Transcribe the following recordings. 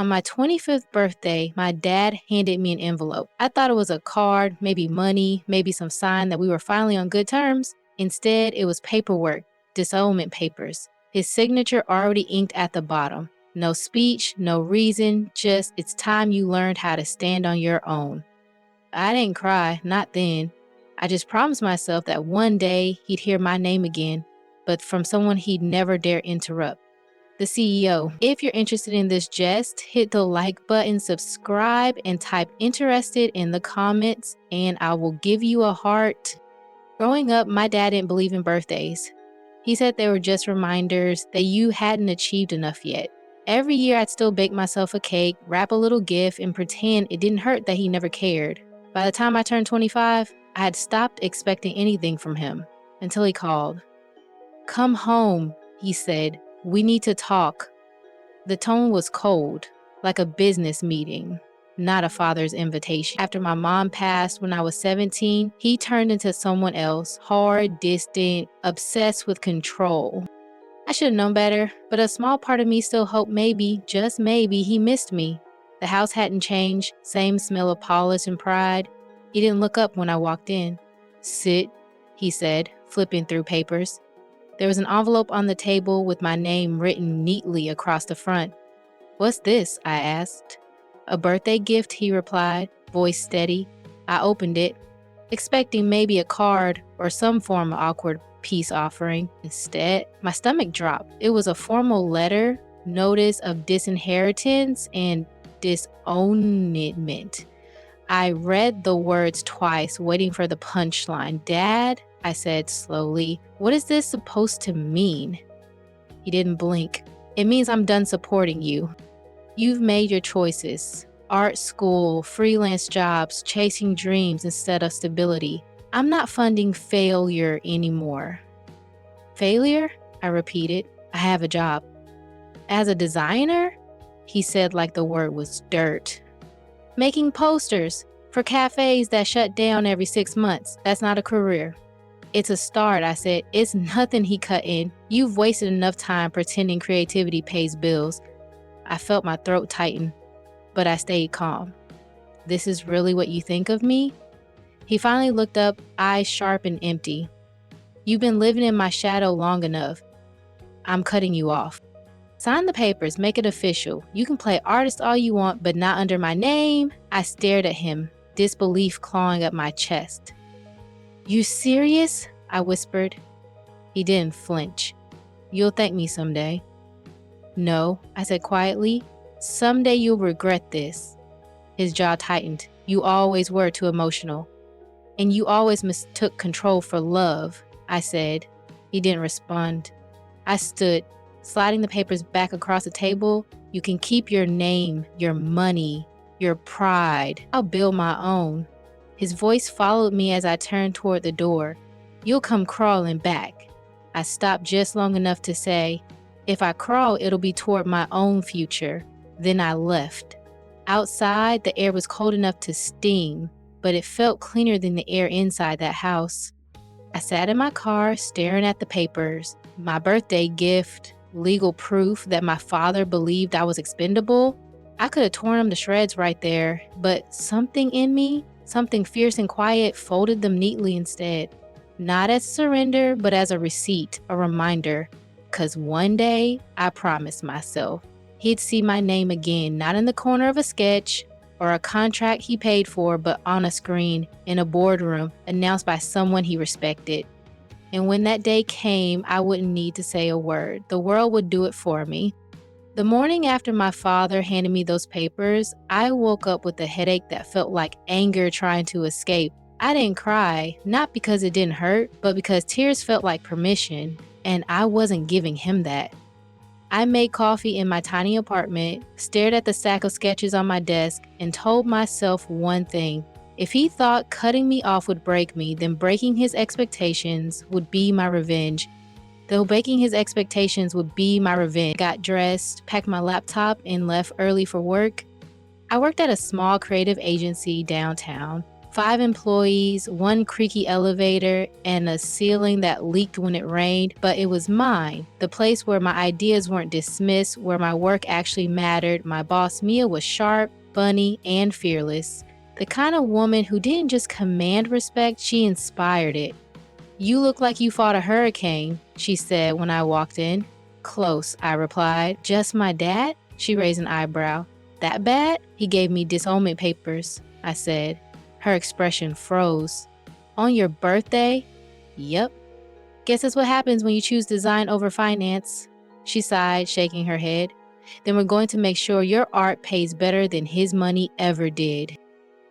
On my 25th birthday, my dad handed me an envelope. I thought it was a card, maybe money, maybe some sign that we were finally on good terms. Instead, it was paperwork, disownment papers. His signature already inked at the bottom. No speech, no reason, just it's time you learned how to stand on your own. I didn't cry, not then. I just promised myself that one day he'd hear my name again, but from someone he'd never dare interrupt. The CEO. If you're interested in this jest, hit the like button, subscribe, and type interested in the comments, and I will give you a heart. Growing up, my dad didn't believe in birthdays. He said they were just reminders that you hadn't achieved enough yet. Every year, I'd still bake myself a cake, wrap a little gift, and pretend it didn't hurt that he never cared. By the time I turned 25, I had stopped expecting anything from him until he called. "Come home," he said. "We need to talk." The tone was cold, like a business meeting, not a father's invitation. After my mom passed when I was 17, he turned into someone else, hard, distant, obsessed with control. I should have known better, but a small part of me still hoped maybe, just maybe, he missed me. The house hadn't changed, same smell of polish and pride. He didn't look up when I walked in. "Sit," he said, flipping through papers. There was an envelope on the table with my name written neatly across the front. "What's this?" I asked. "A birthday gift," he replied, voice steady. I opened it, expecting maybe a card or some form of awkward peace offering. Instead, my stomach dropped. It was a formal letter, notice of disinheritance and disownment. I read the words twice, waiting for the punchline. "Dad," I said slowly, "what is this supposed to mean?" He didn't blink. "It means I'm done supporting you. You've made your choices. Art school, freelance jobs, chasing dreams instead of stability. I'm not funding failure anymore." "Failure?" I repeated. "I have a job." "As a designer?" He said like the word was dirt. "Making posters for cafes that shut down every 6 months. That's not a career." "It's a start," I said. "It's nothing," he cut in. "You've wasted enough time pretending creativity pays bills." I felt my throat tighten, but I stayed calm. "This is really what you think of me?" He finally looked up, eyes sharp and empty. "You've been living in my shadow long enough. I'm cutting you off. Sign the papers, make it official. You can play artist all you want, but not under my name." I stared at him, disbelief clawing up my chest. "You serious?" I whispered. He didn't flinch. "You'll thank me someday." "No," I said quietly. "Someday you'll regret this." His jaw tightened. "You always were too emotional. And you always mistook control for love," I said. He didn't respond. I stood, sliding the papers back across the table. "You can keep your name, your money, your pride. I'll build my own." His voice followed me as I turned toward the door. "You'll come crawling back." I stopped just long enough to say, "If I crawl, it'll be toward my own future." Then I left. Outside, the air was cold enough to sting, but it felt cleaner than the air inside that house. I sat in my car, staring at the papers. My birthday gift, legal proof that my father believed I was expendable. I could have torn them to shreds right there, but something in me, something fierce and quiet, folded them neatly instead. Not as surrender, but as a receipt, a reminder. 'Cause one day, I promised myself, he'd see my name again, not in the corner of a sketch or a contract he paid for, but on a screen, in a boardroom, announced by someone he respected. And when that day came, I wouldn't need to say a word. The world would do it for me. The morning after my father handed me those papers, I woke up with a headache that felt like anger trying to escape. I didn't cry, not because it didn't hurt, but because tears felt like permission, and I wasn't giving him that. I made coffee in my tiny apartment, stared at the stack of sketches on my desk, and told myself one thing. If he thought cutting me off would break me, then breaking his expectations would be my revenge. Though breaking his expectations would be my revenge. Got dressed, packed my laptop, and left early for work. I worked at a small creative agency downtown, 5 employees, 1 creaky elevator, and a ceiling that leaked when it rained, but it was mine. The place where my ideas weren't dismissed, where my work actually mattered. My boss, Mia, was sharp, funny, and fearless. The kind of woman who didn't just command respect, she inspired it. "You look like you fought a hurricane," she said when I walked in. "Close," I replied. "Just my dad?" She raised an eyebrow. "That bad?" "He gave me disownment papers," I said. Her expression froze. "On your birthday?" "Yep." "Guess that's what happens when you choose design over finance," she sighed, shaking her head. "Then we're going to make sure your art pays better than his money ever did."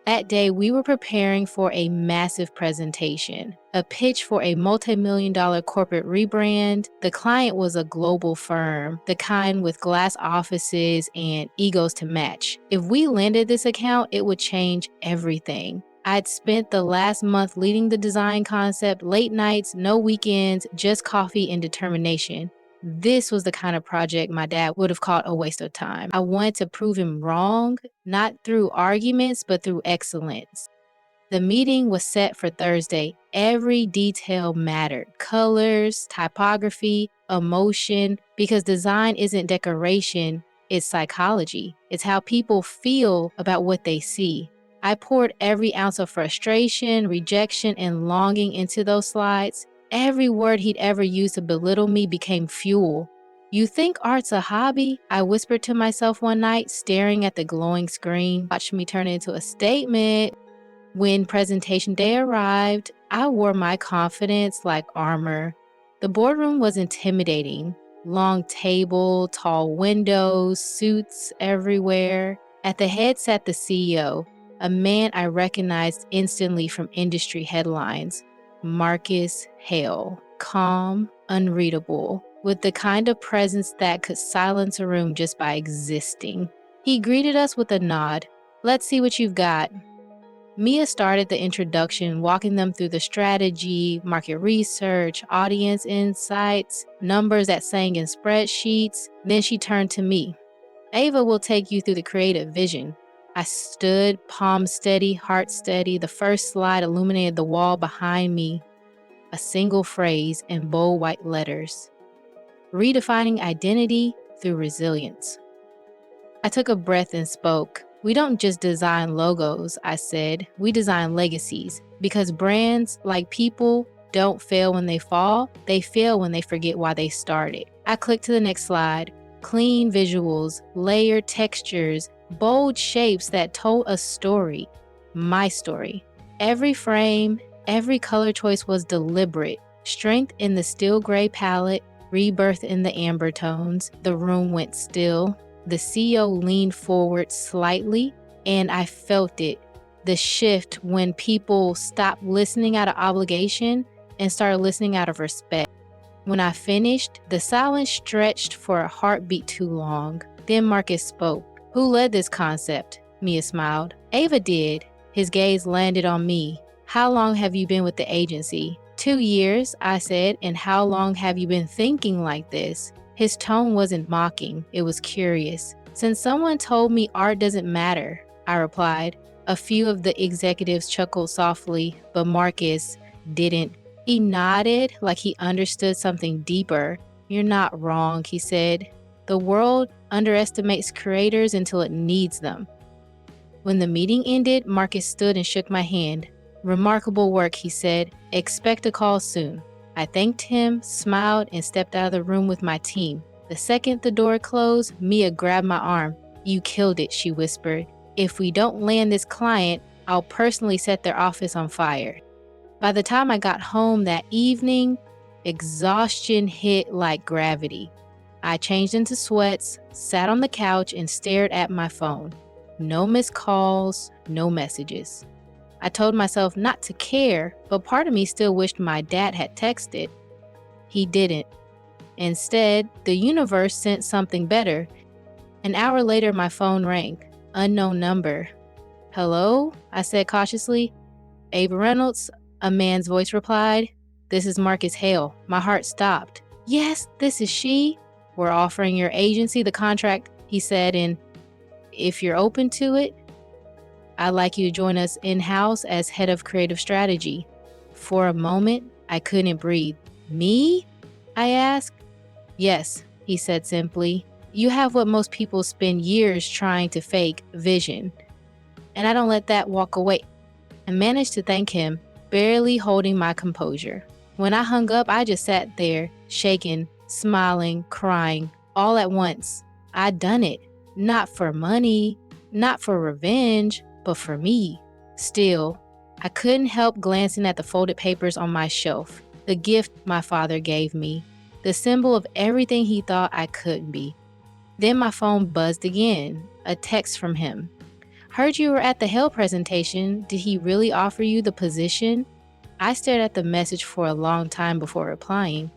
That day, we were preparing for a massive presentation, a pitch for a multi-million-dollar corporate rebrand. The client was a global firm, the kind with glass offices and egos to match. If we landed this account, it would change everything. I'd spent the last month leading the design concept, late nights, no weekends, just coffee and determination. This was the kind of project my dad would have called a waste of time. I wanted to prove him wrong, not through arguments, but through excellence. The meeting was set for Thursday. Every detail mattered: colors, typography, emotion, because design isn't decoration, it's psychology. It's how people feel about what they see. I poured every ounce of frustration, rejection, and longing into those slides. Every word he'd ever used to belittle me became fuel. "You think art's a hobby?" I whispered to myself one night, staring at the glowing screen. Watch me turn it into a statement. When presentation day arrived, I wore my confidence like armor. The boardroom was intimidating. Long table, tall windows, suits everywhere. At the head sat the CEO, a man I recognized instantly from industry headlines. Marcus Hale, calm, unreadable, with the kind of presence that could silence a room just by existing. He greeted us with a nod. "Let's see what you've got." Mia started the introduction, walking them through the strategy, market research, audience insights, numbers that sang in spreadsheets. Then she turned to me. "Ava will take you through the creative vision." I stood, palm steady, heart steady. The first slide illuminated the wall behind me. A single phrase in bold white letters: "Redefining identity through resilience." I took a breath and spoke. "We don't just design logos," I said. "We design legacies, because brands, like people, don't fail when they fall. They fail when they forget why they started." I clicked to the next slide. Clean visuals, layered textures, bold shapes that told a story. My story. Every frame, every color choice was deliberate. Strength in the steel gray palette, rebirth in the amber tones. The room went still. The CEO leaned forward slightly, and I felt it. The shift when people stopped listening out of obligation and started listening out of respect. When I finished, the silence stretched for a heartbeat too long. Then Marcus spoke. "Who led this concept?" Mia smiled. "Ava did." His gaze landed on me. "How long have you been with the agency?" 2 years, I said. "And how long have you been thinking like this?" His tone wasn't mocking, it was curious. "Since someone told me art doesn't matter," I replied. A few of the executives chuckled softly, but Marcus didn't. He nodded like he understood something deeper. "You're not wrong," he said. "The world underestimates creators until it needs them." When the meeting ended, Marcus stood and shook my hand. "Remarkable work," he said. "Expect a call soon." I thanked him, smiled, and stepped out of the room with my team. The second the door closed, Mia grabbed my arm. "You killed it," she whispered. "If we don't land this client, I'll personally set their office on fire." By the time I got home that evening, exhaustion hit like gravity. I changed into sweats, sat on the couch, and stared at my phone. No missed calls, no messages. I told myself not to care, but part of me still wished my dad had texted. He didn't. Instead, the universe sent something better. An hour later, my phone rang. Unknown number. "Hello?" I said cautiously. "Ava Reynolds," a man's voice replied. "This is Marcus Hale." My heart stopped. "Yes, this is she." "We're offering your agency the contract," he said, "and if you're open to it." I'd like you to join us in-house as head of creative strategy." For a moment, I couldn't breathe. "Me?" I asked. "Yes," he said simply. "You have what most people spend years trying to fake, vision. And I don't let that walk away." I managed to thank him, barely holding my composure. When I hung up, I just sat there, shaken, smiling, crying, all at once. I'd done it. Not for money, not for revenge, but for me. Still, I couldn't help glancing at the folded papers on my shelf, the gift my father gave me, the symbol of everything he thought I couldn't be. Then my phone buzzed again, a text from him. "Heard you were at the Hell presentation. Did he really offer you the position?" I stared at the message for a long time before replying.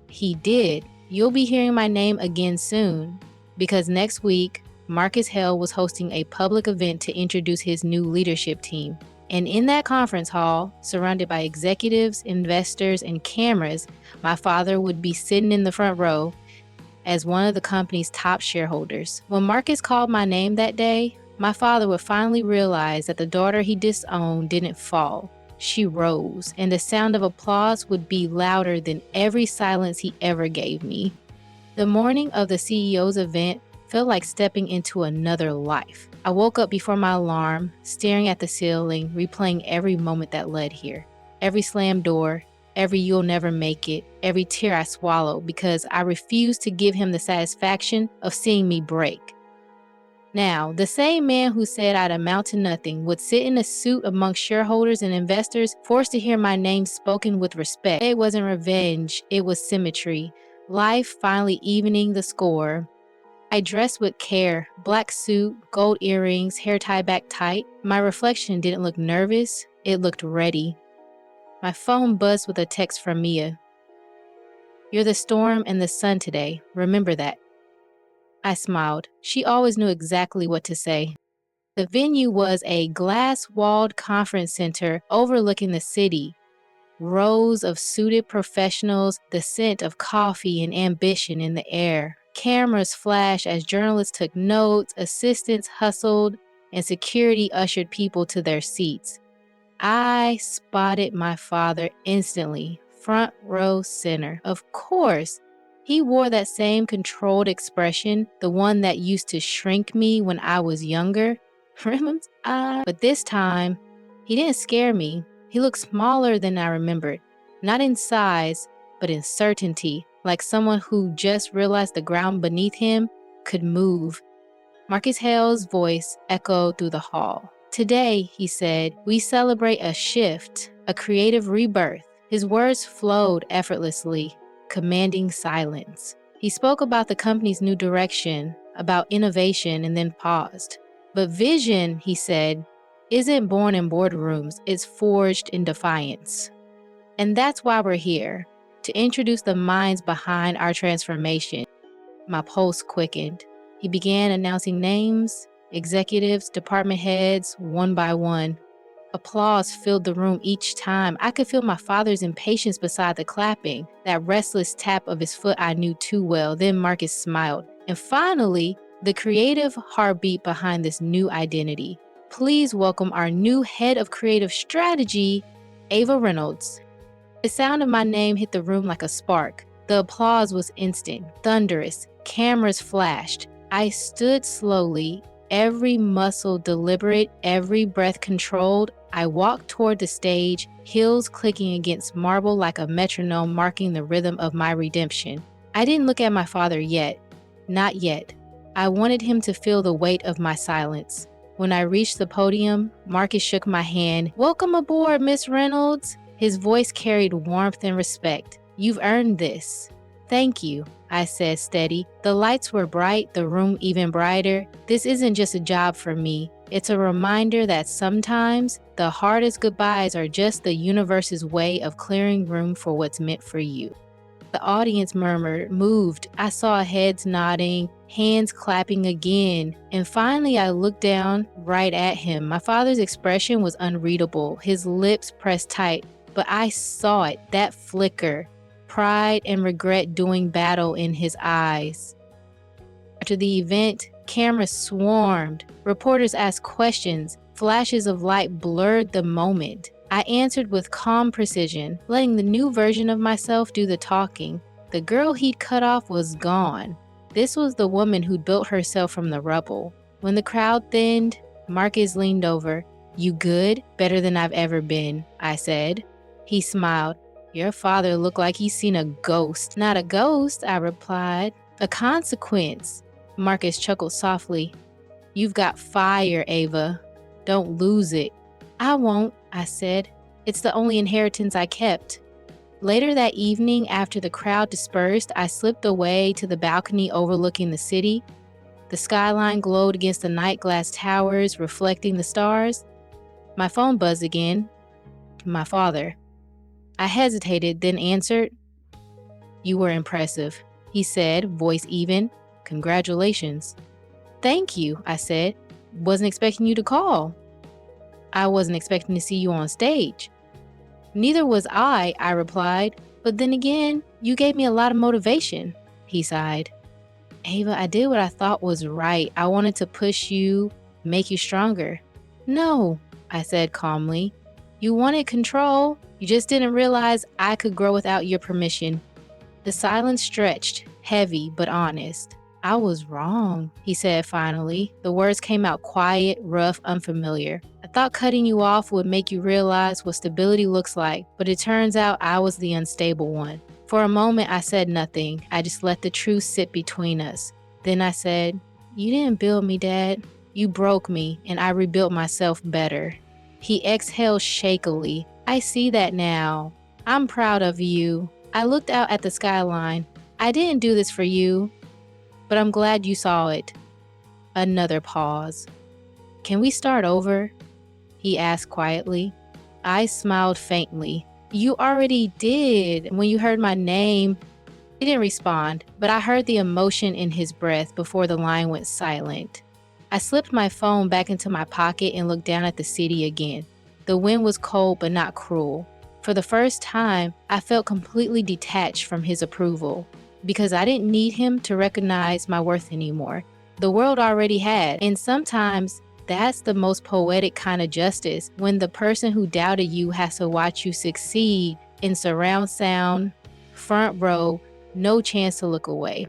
"He did. You'll be hearing my name again soon." Because next week, Marcus Hell was hosting a public event to introduce his new leadership team. And in that conference hall, surrounded by executives, investors, and cameras, my father would be sitting in the front row as one of the company's top shareholders. When Marcus called my name that day, my father would finally realize that the daughter he disowned didn't fall. She rose, and the sound of applause would be louder than every silence he ever gave me. The morning of the CEO's event felt like stepping into another life. I woke up before my alarm, staring at the ceiling, replaying every moment that led here. Every slammed door, every "you'll never make it," every tear I swallowed because I refused to give him the satisfaction of seeing me break. Now, the same man who said I'd amount to nothing would sit in a suit amongst shareholders and investors, forced to hear my name spoken with respect. It wasn't revenge, it was symmetry. Life finally evening the score. I dressed with care, black suit, gold earrings, hair tied back tight. My reflection didn't look nervous, it looked ready. My phone buzzed with a text from Mia. "You're the storm and the sun today, remember that." I smiled. She always knew exactly what to say. The venue was a glass-walled conference center overlooking the city. Rows of suited professionals, the scent of coffee and ambition in the air. Cameras flashed as journalists took notes, assistants hustled, and security ushered people to their seats. I spotted my father instantly, front row center. Of course, he wore that same controlled expression, the one that used to shrink me when I was younger. But this time, he didn't scare me. He looked smaller than I remembered, not in size, but in certainty, like someone who just realized the ground beneath him could move. Marcus Hale's voice echoed through the hall. "Today," he said, "we celebrate a shift, a creative rebirth." His words flowed effortlessly, commanding silence. He spoke about the company's new direction, about innovation, and then paused. "But vision," he said, "isn't born in boardrooms, it's forged in defiance." And that's why we're here, to introduce the minds behind our transformation. My pulse quickened. He began announcing names, executives, department heads, one by one. Applause filled the room each time. I could feel my father's impatience beside the clapping, that restless tap of his foot I knew too well. Then Marcus smiled. And finally, the creative heartbeat behind this new identity. "Please welcome our new head of creative strategy, Ava Reynolds." The sound of my name hit the room like a spark. The applause was instant, thunderous. Cameras flashed. I stood slowly, every muscle deliberate, every breath controlled. I walked toward the stage, heels clicking against marble like a metronome marking the rhythm of my redemption. I didn't look at my father yet. Not yet. I wanted him to feel the weight of my silence. When I reached the podium, Marcus shook my hand. "Welcome aboard, Miss Reynolds." His voice carried warmth and respect. "You've earned this." "Thank you," I said, steady. The lights were bright, the room even brighter. This isn't just a job for me. It's a reminder that sometimes the hardest goodbyes are just the universe's way of clearing room for what's meant for you. The audience murmured, moved. I saw heads nodding, hands clapping again. And finally, I looked down right at him. My father's expression was unreadable, his lips pressed tight. But I saw it, that flicker, pride and regret doing battle in his eyes. After the event, cameras swarmed. Reporters asked questions. Flashes of light blurred the moment. I answered with calm precision, letting the new version of myself do the talking. The girl he'd cut off was gone. This was the woman who'd built herself from the rubble. When the crowd thinned, Marcus leaned over. "You good? Better than I've ever been," I said. He smiled. "Your father looked like he's seen a ghost." "Not a ghost," I replied. "A consequence." Marcus chuckled softly. "You've got fire, Ava. Don't lose it." "I won't," I said. "It's the only inheritance I kept." Later that evening, after the crowd dispersed, I slipped away to the balcony overlooking the city. The skyline glowed against the night glass towers, reflecting the stars. My phone buzzed again. My father. I hesitated, then answered. "You were impressive," he said, voice even. "Congratulations." "Thank you," I said. "Wasn't expecting you to call." "I wasn't expecting to see you on stage." "Neither was I replied. "But then again, you gave me a lot of motivation," he sighed. "Ava, I did what I thought was right. I wanted to push you, make you stronger." "No," I said calmly. "You wanted control. You just didn't realize I could grow without your permission." The silence stretched, heavy but honest. "I was wrong," he said finally. The words came out quiet, rough, unfamiliar. "I thought cutting you off would make you realize what stability looks like, but it turns out I was the unstable one." For a moment, I said nothing. I just let the truth sit between us. Then I said, "You didn't build me, Dad. You broke me, and I rebuilt myself better." He exhaled shakily. "I see that now. I'm proud of you." I looked out at the skyline. "I didn't do this for you, but I'm glad you saw it." Another pause. "Can we start over?" he asked quietly. I smiled faintly. "You already did. When you heard my name." He didn't respond, but I heard the emotion in his breath before the line went silent. I slipped my phone back into my pocket and looked down at the city again. The wind was cold but not cruel. For the first time, I felt completely detached from his approval, because I didn't need him to recognize my worth anymore. The world already had, and sometimes that's the most poetic kind of justice, when the person who doubted you has to watch you succeed in surround sound, front row, no chance to look away.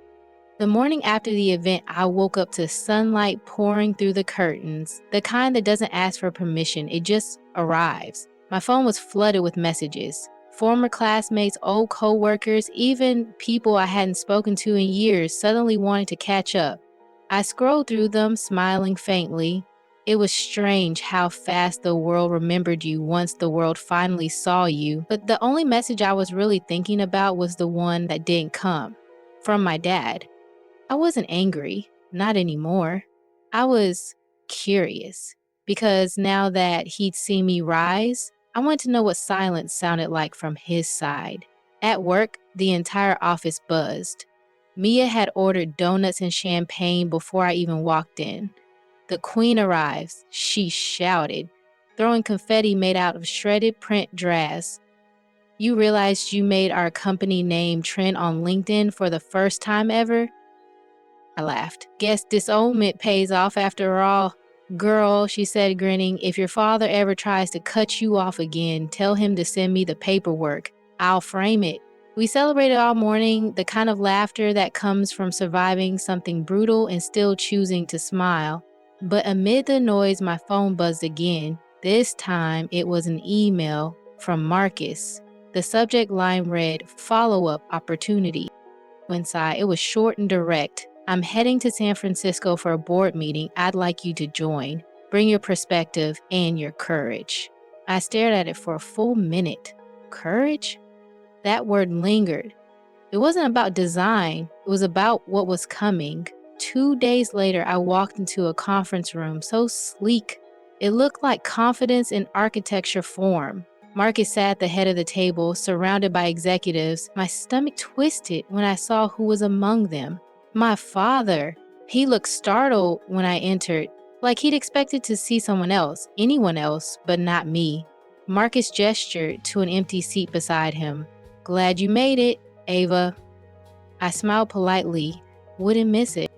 The morning after the event, I woke up to sunlight pouring through the curtains, the kind that doesn't ask for permission, it just arrives. My phone was flooded with messages. Former classmates, old co-workers, even people I hadn't spoken to in years suddenly wanted to catch up. I scrolled through them, smiling faintly. It was strange how fast the world remembered you once the world finally saw you, but the only message I was really thinking about was the one that didn't come. From my dad. I wasn't angry, not anymore. I was curious, because now that he'd seen me rise, I wanted to know what silence sounded like from his side. At work, the entire office buzzed. Mia had ordered donuts and champagne before I even walked in. "The queen arrives," she shouted, throwing confetti made out of shredded print drafts. "You realized you made our company name trend on LinkedIn for the first time ever?" I laughed. "Guess disownment pays off after all." "Girl," she said, grinning, "if your father ever tries to cut you off again, tell him to send me the paperwork. I'll frame it." We celebrated all morning, the kind of laughter that comes from surviving something brutal and still choosing to smile. But amid the noise, my phone buzzed again. This time, it was an email from Marcus. The subject line read, "Follow-up opportunity." Inside, it was short and direct. "I'm heading to San Francisco for a board meeting. I'd like you to join. Bring your perspective and your courage." I stared at it for a full minute. Courage? That word lingered. It wasn't about design. It was about what was coming. 2 days later, I walked into a conference room so sleek. It looked like confidence in architecture form. Marcus sat at the head of the table, surrounded by executives. My stomach twisted when I saw who was among them. My father. He looked startled when I entered, like he'd expected to see someone else, anyone else, but not me. Marcus gestured to an empty seat beside him. "Glad you made it, Ava." I smiled politely. Wouldn't miss it.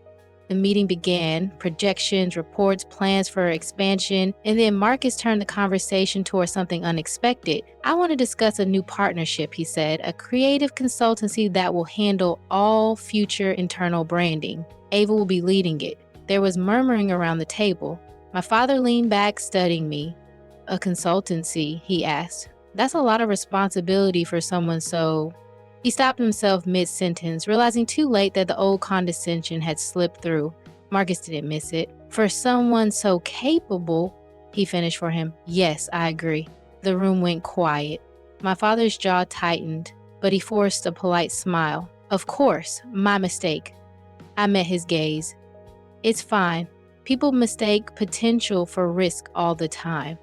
The meeting began, projections, reports, plans for expansion, and then Marcus turned the conversation towards something unexpected. I want to discuss a new partnership, he said, a creative consultancy that will handle all future internal branding. Ava will be leading it. There was murmuring around the table. My father leaned back, studying me. A consultancy, he asked. That's a lot of responsibility for someone so... He stopped himself mid-sentence, realizing too late that the old condescension had slipped through. Marcus didn't miss it. For someone so capable, he finished for him. Yes, I agree. The room went quiet. My father's jaw tightened, but he forced a polite smile. Of course, my mistake. I met his gaze. It's fine. People mistake potential for risk all the time.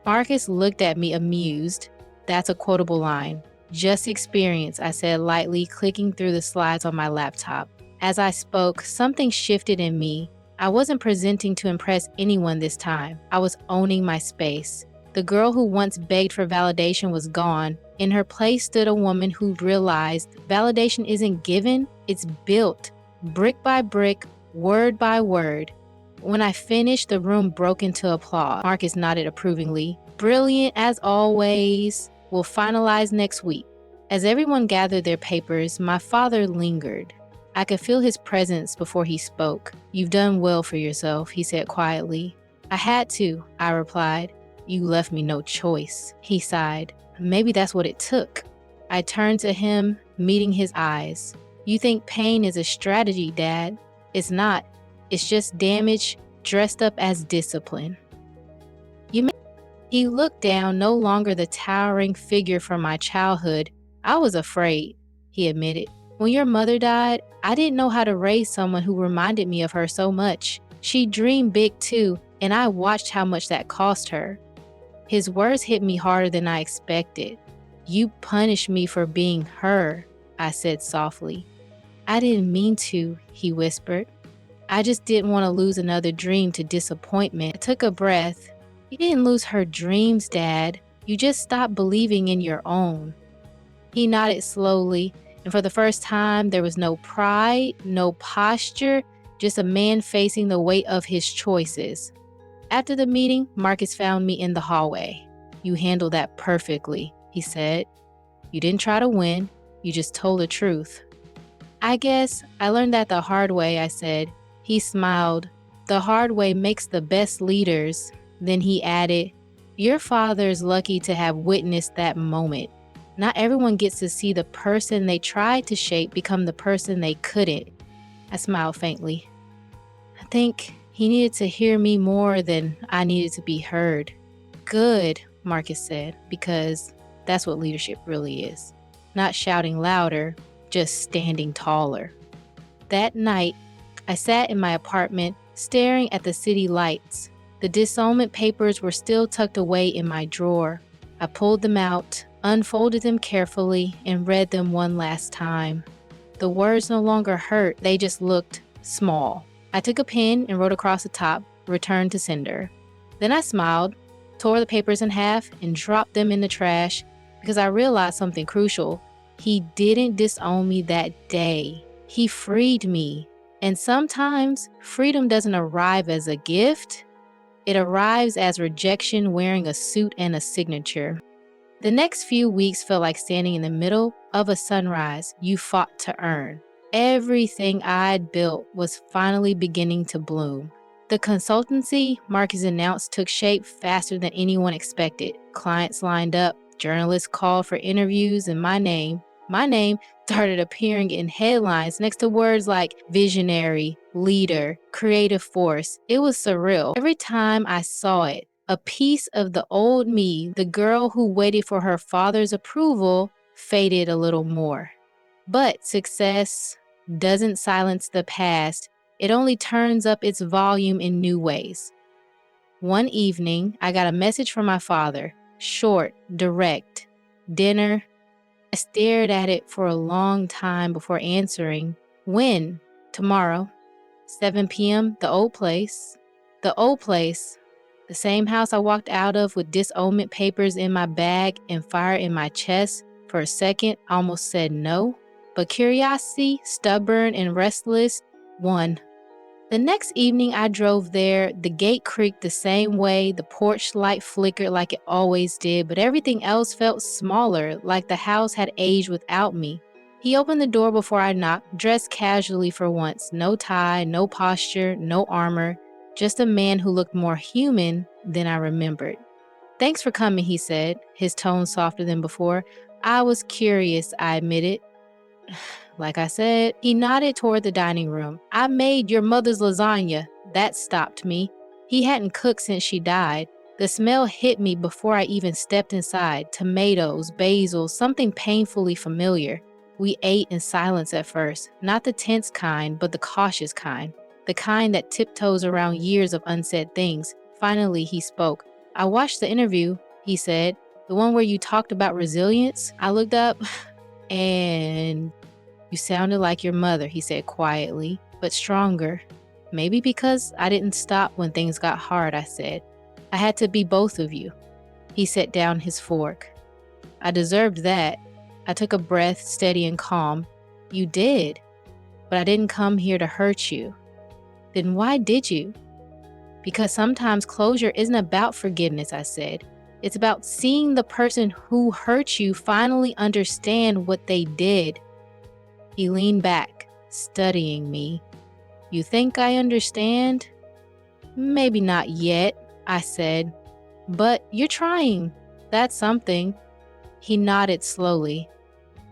Marcus looked at me amused. That's a quotable line. Just experience, I said lightly, clicking through the slides on my laptop. As I spoke, something shifted in me. I wasn't presenting to impress anyone this time. I was owning my space. The girl who once begged for validation was gone. In her place stood a woman who realized validation isn't given, it's built, brick by brick, word by word. When I finished, the room broke into applause. Marcus nodded approvingly. Brilliant as always. We'll finalize next week. As everyone gathered their papers, my father lingered. I could feel his presence before he spoke. You've done well for yourself, he said quietly. I had to, I replied. You left me no choice, he sighed. Maybe that's what it took. I turned to him, meeting his eyes. You think pain is a strategy, Dad? It's not. It's just damage dressed up as discipline. He looked down, no longer the towering figure from my childhood. I was afraid, he admitted. When your mother died, I didn't know how to raise someone who reminded me of her so much. She dreamed big too, and I watched how much that cost her. His words hit me harder than I expected. You punished me for being her, I said softly. I didn't mean to, he whispered. I just didn't want to lose another dream to disappointment. I took a breath. You didn't lose her dreams, Dad. You just stopped believing in your own. He nodded slowly, and for the first time, there was no pride, no posture, just a man facing the weight of his choices. After the meeting, Marcus found me in the hallway. You handled that perfectly, he said. You didn't try to win, you just told the truth. I guess I learned that the hard way, I said. He smiled. The hard way makes the best leaders. Then he added, your father's lucky to have witnessed that moment. Not everyone gets to see the person they tried to shape become the person they couldn't. I smiled faintly. I think he needed to hear me more than I needed to be heard. Good, Marcus said, because that's what leadership really is. Not shouting louder, just standing taller. That night, I sat in my apartment, staring at the city lights. The Disownment papers were still tucked away in my drawer. I pulled them out, unfolded them carefully, and read them one last time. The words no longer hurt, they just looked small. I took a pen and wrote across the top, "Return to sender." Then I smiled, tore the papers in half, and dropped them in the trash because I realized something crucial. He didn't disown me that day. He freed me. And sometimes freedom doesn't arrive as a gift. It arrives as rejection wearing a suit and a signature. The next few weeks felt like standing in the middle of a sunrise you fought to earn. Everything I'd built was finally beginning to bloom. The consultancy Marcus announced took shape faster than anyone expected. Clients lined up, journalists called for interviews, and my name started appearing in headlines next to words like visionary, leader, creative force. It was surreal. Every time I saw it, a piece of the old me, the girl who waited for her father's approval, faded a little more. But success doesn't silence the past. It only turns up its volume in new ways. One evening, I got a message from my father. Short, direct. Dinner. I stared at it for a long time before answering. When? Tomorrow. 7 p.m., the old place. The old place. The same house I walked out of with disownment papers in my bag and fire in my chest. For a second, I almost said no. But curiosity, stubborn and restless, won. The next evening I drove there, the gate creaked the same way, the porch light flickered like it always did, but everything else felt smaller, like the house had aged without me. He opened the door before I knocked, dressed casually for once. No tie, no posture, no armor, just a man who looked more human than I remembered. "Thanks for coming," he said, his tone softer than before. "I was curious," I admitted. Like I said, he nodded toward the dining room. "I made your mother's lasagna." That stopped me. He hadn't cooked since she died. The smell hit me before I even stepped inside. Tomatoes, basil, something painfully familiar. We ate in silence at first, not the tense kind, but the cautious kind. The kind that tiptoes around years of unsaid things. Finally, he spoke. "I watched the interview," he said. "The one where you talked about resilience." I looked up and "You sounded like your mother," he said quietly, but stronger. "Maybe because I didn't stop when things got hard," I said. "I had to be both of you." He set down his fork. "I deserved that." I took a breath, steady and calm. "You did, but I didn't come here to hurt you." "Then why did you?" "Because sometimes closure isn't about forgiveness," I said. "It's about seeing the person who hurt you finally understand what they did." He leaned back, studying me. "You think I understand?" "Maybe not yet," I said. "But you're trying. That's something." He nodded slowly.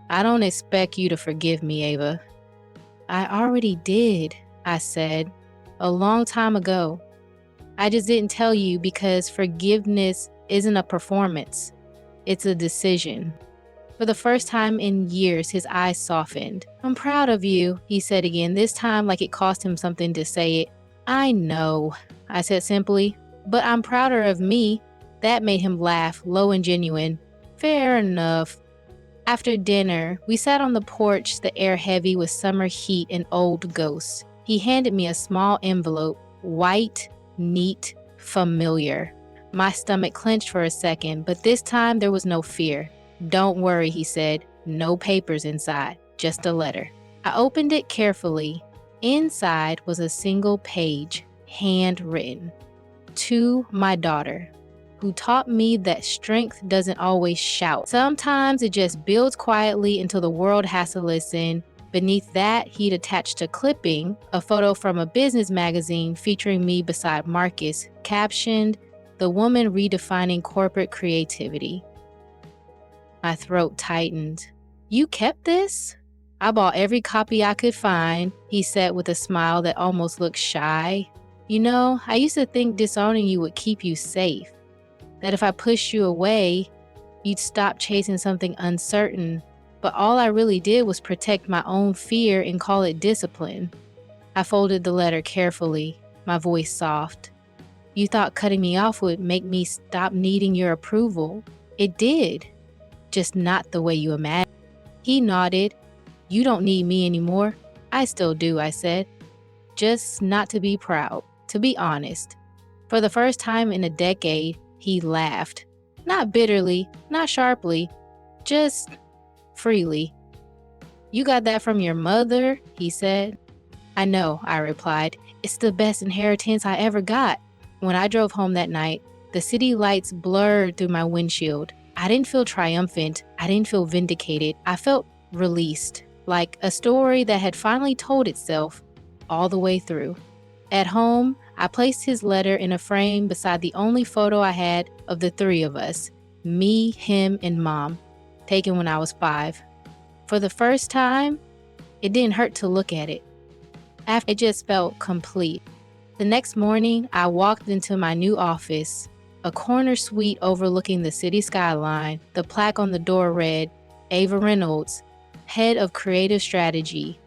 "I don't expect you to forgive me, Ava." "I already did," I said, "a long time ago. I just didn't tell you because forgiveness isn't a performance. It's a decision." For the first time in years, his eyes softened. "I'm proud of you," he said again, this time like it cost him something to say it. "I know," I said simply, "but I'm prouder of me." That made him laugh, low and genuine. "Fair enough." After dinner, we sat on the porch, the air heavy with summer heat and old ghosts. He handed me a small envelope, white, neat, familiar. My stomach clenched for a second, but this time there was no fear. "Don't worry," he said. "No papers inside, just a letter." I opened it carefully. Inside was a single page, handwritten. "To my daughter, who taught me that strength doesn't always shout. Sometimes it just builds quietly until the world has to listen." Beneath that, he'd attached a clipping, a photo from a business magazine featuring me beside Marcus, captioned, "The woman redefining corporate creativity." My throat tightened. "You kept this?" "I bought every copy I could find," he said with a smile that almost looked shy. "You know, I used to think disowning you would keep you safe. That if I pushed you away, you'd stop chasing something uncertain. But all I really did was protect my own fear and call it discipline." I folded the letter carefully, my voice soft. "You thought cutting me off would make me stop needing your approval. It did. Just not the way you imagined." He nodded. "You don't need me anymore." "I still do," I said. "Just not to be proud, to be honest." For the first time in a decade, he laughed. Not bitterly, not sharply, just freely. "You got that from your mother?" he said. "I know," I replied. "It's the best inheritance I ever got." When I drove home that night, the city lights blurred through my windshield. I didn't feel triumphant. I didn't feel vindicated. I felt released, like a story that had finally told itself all the way through. At home, I placed his letter in a frame beside the only photo I had of the three of us, me, him, and Mom, taken when I was 5. For the first time, it didn't hurt to look at it. After, it just felt complete. The next morning, I walked into my new office, a corner suite overlooking the city skyline. The plaque on the door read, "Ava Reynolds, Head of Creative Strategy."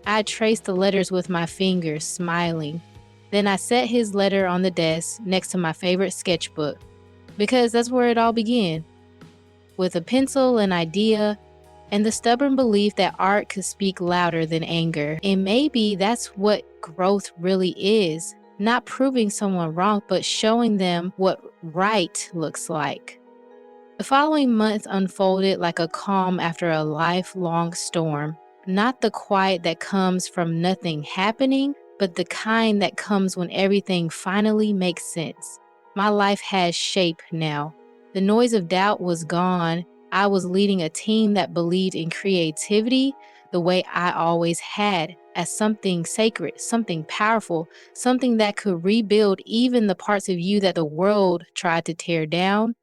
I traced the letters with my fingers, smiling. Then I set his letter on the desk next to my favorite sketchbook, because that's where it all began. With a pencil, an idea, and the stubborn belief that art could speak louder than anger. And maybe that's what growth really is. Not proving someone wrong, but showing them what right looks like. The following month unfolded like a calm after a lifelong storm. Not the quiet that comes from nothing happening, but the kind that comes when everything finally makes sense. My life has shape now. The noise of doubt was gone. I was leading a team that believed in creativity the way I always had, as something sacred, something powerful, something that could rebuild even the parts of you that the world tried to tear down.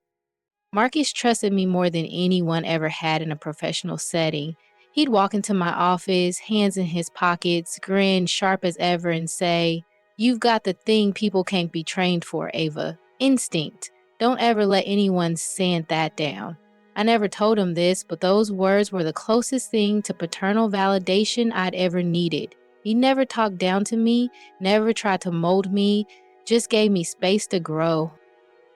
Marcus trusted me more than anyone ever had in a professional setting. He'd walk into my office, hands in his pockets, grin sharp as ever, and say, "You've got the thing people can't be trained for, Ava. Instinct. Don't ever let anyone sand that down." I never told him this, but those words were the closest thing to paternal validation I'd ever needed. He never talked down to me, never tried to mold me, just gave me space to grow.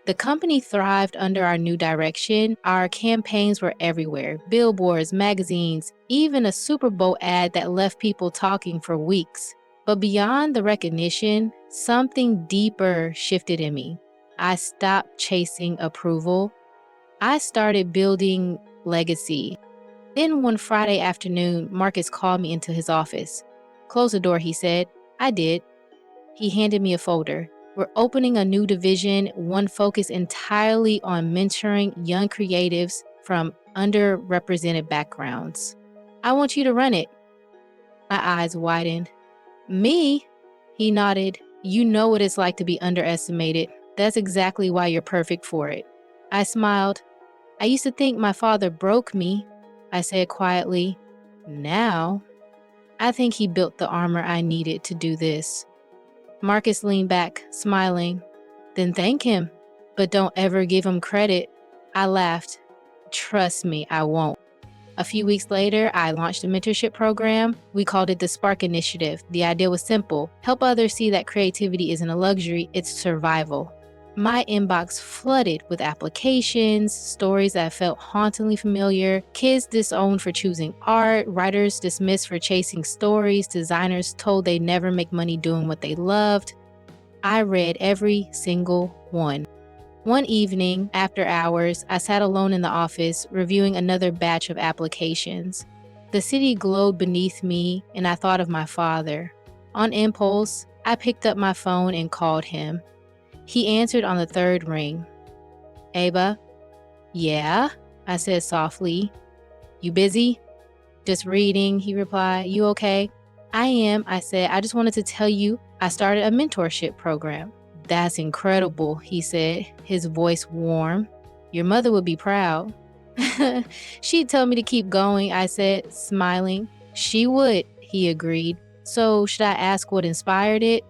The company thrived under our new direction. Our campaigns were everywhere: billboards, magazines, even a Super Bowl ad that left people talking for weeks. But beyond the recognition, something deeper shifted in me. I stopped chasing approval. I started building legacy. Then one Friday afternoon, Marcus called me into his office. "Close the door," he said. I did. He handed me a folder. "We're opening a new division, one focused entirely on mentoring young creatives from underrepresented backgrounds. I want you to run it." My eyes widened. "Me?" He nodded. "You know what it's like to be underestimated. That's exactly why you're perfect for it." I smiled. "I used to think my father broke me," I said quietly. "Now, I think he built the armor I needed to do this." Marcus leaned back, smiling. "Then thank him, but don't ever give him credit." I laughed. "Trust me, I won't." A few weeks later, I launched a mentorship program. We called it the Spark Initiative. The idea was simple: help others see that creativity isn't a luxury, it's survival. My inbox flooded with applications, stories that felt hauntingly familiar, kids disowned for choosing art, writers dismissed for chasing stories, designers told they'd never make money doing what they loved. I read every single one. One evening, after hours, I sat alone in the office, reviewing another batch of applications. The city glowed beneath me, and I thought of my father. On impulse, I picked up my phone and called him. He answered on the third ring. "Ava?" "Yeah," I said softly. "You busy?" "Just reading," he replied. "You okay?" "I am," I said. "I just wanted to tell you I started a mentorship program." "That's incredible," he said, his voice warm. "Your mother would be proud." "She'd tell me to keep going," I said, smiling. "She would," he agreed. "So should I ask what inspired it?"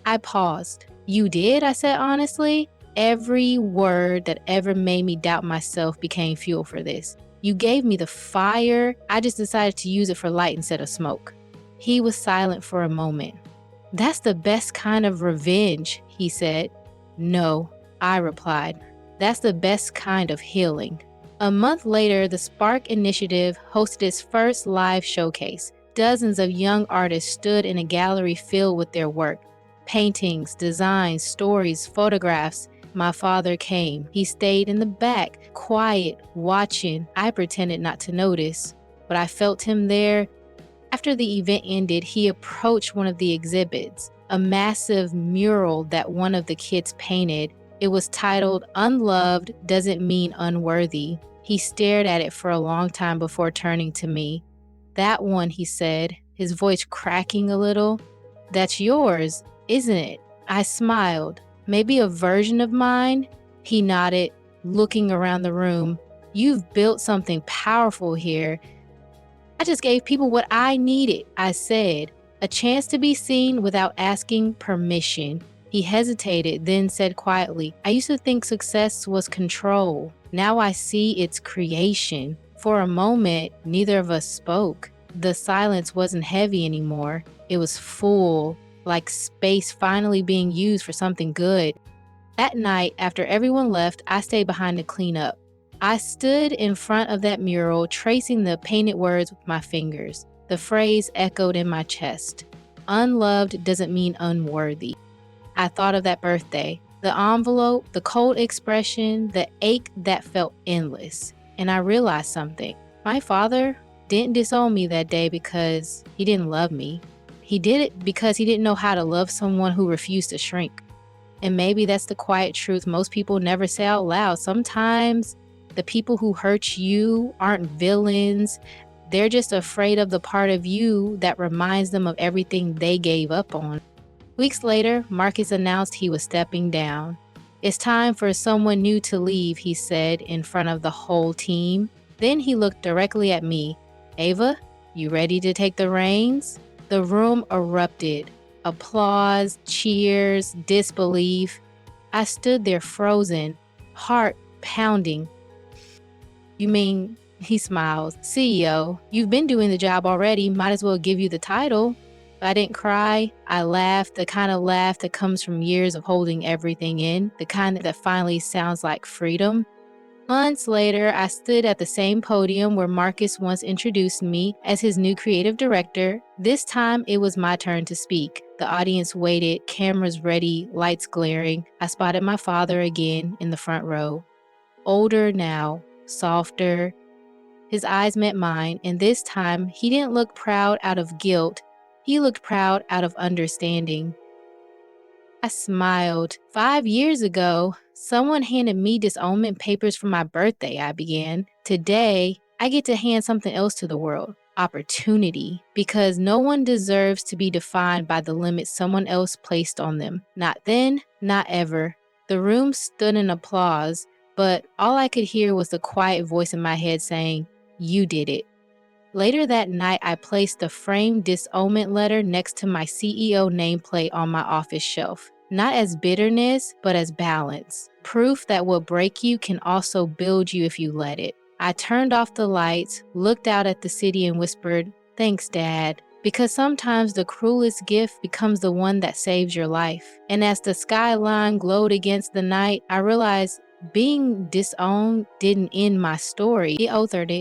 I paused. "You did?" I said honestly. Every word that ever made me doubt myself became fuel for this. "You gave me the fire. I just decided to use it for light instead of smoke." He was silent for a moment. "That's the best kind of revenge," he said. "No," I replied. "That's the best kind of healing." A month later, the Spark Initiative hosted its first live showcase. Dozens of young artists stood in a gallery filled with their work. Paintings, designs, stories, photographs. My father came. He stayed in the back, quiet, watching. I pretended not to notice, but I felt him there. After the event ended, he approached one of the exhibits, a massive mural that one of the kids painted. It was titled, "Unloved Doesn't Mean Unworthy." He stared at it for a long time before turning to me. "That one," he said, his voice cracking a little. "That's yours, isn't it?" I smiled. "Maybe a version of mine?" He nodded, looking around the room. "You've built something powerful here." "I just gave people what I needed," I said. "A chance to be seen without asking permission." He hesitated, then said quietly, "I used to think success was control. Now I see it's creation." For a moment, neither of us spoke. The silence wasn't heavy anymore. It was full, like space finally being used for something good. That night, after everyone left, I stayed behind to clean up. I stood in front of that mural, tracing the painted words with my fingers. The phrase echoed in my chest. "Unloved doesn't mean unworthy." I thought of that birthday, the envelope, the cold expression, the ache that felt endless. And I realized something. My father didn't disown me that day because he didn't love me. He did it because he didn't know how to love someone who refused to shrink. And maybe that's the quiet truth most people never say out loud. Sometimes the people who hurt you aren't villains. They're just afraid of the part of you that reminds them of everything they gave up on. Weeks later, Marcus announced he was stepping down. It's time for someone new to leave, he said in front of the whole team. Then he looked directly at me. Ava, you ready to take the reins? The room erupted. Applause, cheers, disbelief. I stood there frozen, heart pounding. You mean, he smiled, CEO, you've been doing the job already, might as well give you the title. I didn't cry. I laughed, the kind of laugh that comes from years of holding everything in, the kind that finally sounds like freedom. Months later, I stood at the same podium where Marcus once introduced me as his new creative director. This time, it was my turn to speak. The audience waited, cameras ready, lights glaring. I spotted my father again in the front row. Older now, softer. His eyes met mine, and this time, he didn't look proud out of guilt. He looked proud out of understanding. I smiled. 5 years ago, someone handed me disownment papers for my birthday, I began. Today, I get to hand something else to the world. Opportunity. Because no one deserves to be defined by the limits someone else placed on them. Not then, not ever. The room stood in applause, but all I could hear was the quiet voice in my head saying, "You did it." Later that night, I placed the framed disownment letter next to my CEO nameplate on my office shelf. Not as bitterness, but as balance. Proof that what breaks you can also build you if you let it. I turned off the lights, looked out at the city and whispered, "Thanks, Dad." Because sometimes the cruelest gift becomes the one that saves your life. And as the skyline glowed against the night, I realized being disowned didn't end my story. It authored it.